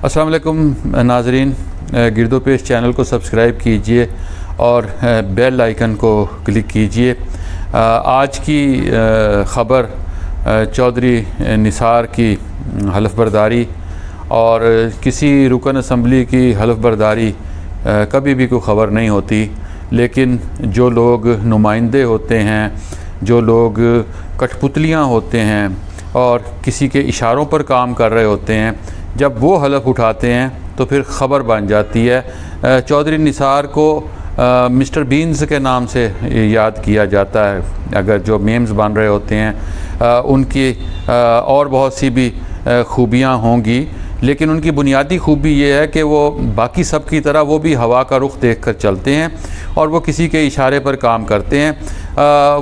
अस्सलाम वालेकुम नाज़रीन, गिरदो पेश चैनल को सब्सक्राइब कीजिए और बेल आइकन को क्लिक कीजिए। आज की ख़बर चौधरी निसार की हलफ बर्दारी और किसी रुकन असम्बली की हलफ बर्दारी कभी भी कोई ख़बर नहीं होती, लेकिन जो लोग नुमाइंदे होते हैं, जो लोग कठपुतलियाँ होते हैं और किसी के इशारों पर काम कर रहे होते हैं, जब वो हलफ उठाते हैं तो फिर ख़बर बन जाती है। चौधरी निसार को मिस्टर बीन्स के नाम से याद किया जाता है। अगर जो मेम्स बन रहे होते हैं उनकी और बहुत सी भी खूबियाँ होंगी, लेकिन उनकी बुनियादी खूबी ये है कि वो बाकी सब की तरह वो भी हवा का रुख देख कर चलते हैं और वो किसी के इशारे पर काम करते हैं।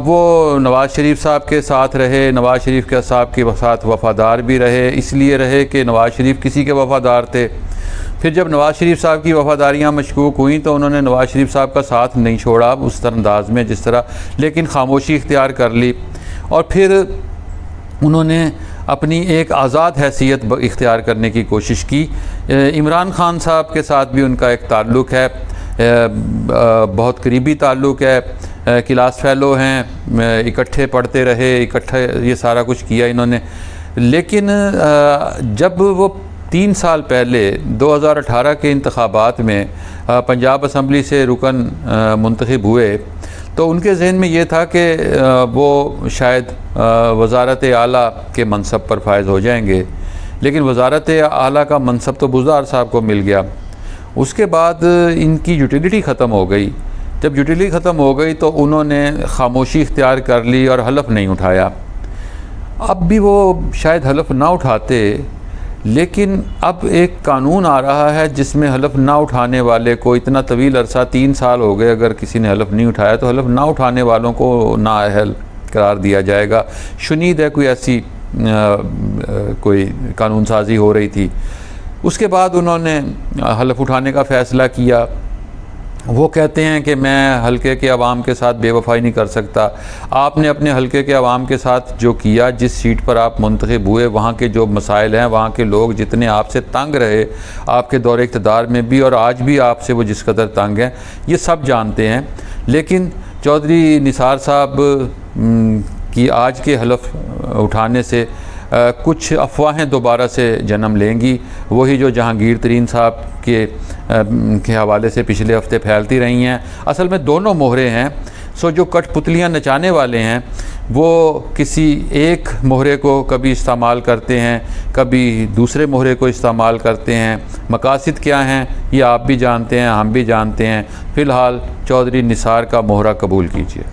वो नवाज़ शरीफ साहब के साथ रहे, नवाज़ शरीफ के साहब के साथ वफ़ादार भी रहे, इसलिए रहे कि नवाज़ शरीफ किसी के वफ़ादार थे। फिर जब नवाज़ शरीफ साहब की वफ़ादारियाँ मशकूक हुई तो उन्होंने नवाज़ शरीफ साहब का साथ नहीं छोड़ा उस अंदाज़ में जिस तरह, लेकिन खामोशी इख्तियार कर ली और फिर उन्होंने अपनी एक आज़ाद हैसियत इख्तियार करने की कोशिश की। इमरान ख़ान साहब के साथ भी उनका एक ताल्लुक़ है, बहुत करीबी ताल्लुक़ है, क्लास फ़ेलो हैं, इकट्ठे पढ़ते रहे, इकट्ठे ये सारा कुछ किया इन्होंने। लेकिन जब वो 3 साल पहले 2018 के इंतखाबात में पंजाब असम्बली से रुकन मुंतखब हुए तो उनके जहन में ये था कि वो शायद वज़ारत आला के मनसब पर फायज़ हो जाएंगे, लेकिन वज़ारत आला का मनसब तो बुज़दार साहब को मिल गया। उसके बाद इनकी यूटिलिटी ख़त्म हो गई। जब यूटिलिटी ख़त्म हो गई तो उन्होंने खामोशी इख्तियार कर ली और हलफ नहीं उठाया। अब भी वो शायद हलफ ना उठाते, लेकिन अब एक कानून आ रहा है जिसमें हलफ ना उठाने वाले को इतना तवील अरसा 3 साल हो गए, अगर किसी ने हलफ नहीं उठाया तो हलफ ना उठाने वालों को नाअहल करार दिया जाएगा। शुनीद है कोई ऐसी कोई कानून साजी हो रही थी। उसके बाद उन्होंने हलफ उठाने का फ़ैसला किया। वो कहते हैं कि मैं हलके के अवाम के साथ बेवफाई नहीं कर सकता। आपने अपने हलके के अवाम के साथ जो किया, जिस सीट पर आप मुंतखब हुए, वहाँ के जो मसाइल हैं, वहाँ के लोग जितने आपसे तंग रहे आपके दौरे इक़्तिदार में भी और आज भी आपसे वो जिस कदर तंग हैं, ये सब जानते हैं। लेकिन चौधरी निसार साहब की आज के हलफ उठाने से कुछ अफवाहें दोबारा से जन्म लेंगी, वही जो जहांगीर तरीन साहब के हवाले से पिछले हफ्ते फैलती रही हैं। असल में दोनों मोहरे हैं। सो जो कठपुतलियाँ नचाने वाले हैं वो किसी एक मोहरे को कभी इस्तेमाल करते हैं, कभी दूसरे मोहरे को इस्तेमाल करते हैं। मकासद क्या हैं ये आप भी जानते हैं, हम भी जानते हैं। फ़िलहाल चौधरी निसार का मोहरा कबूल कीजिए।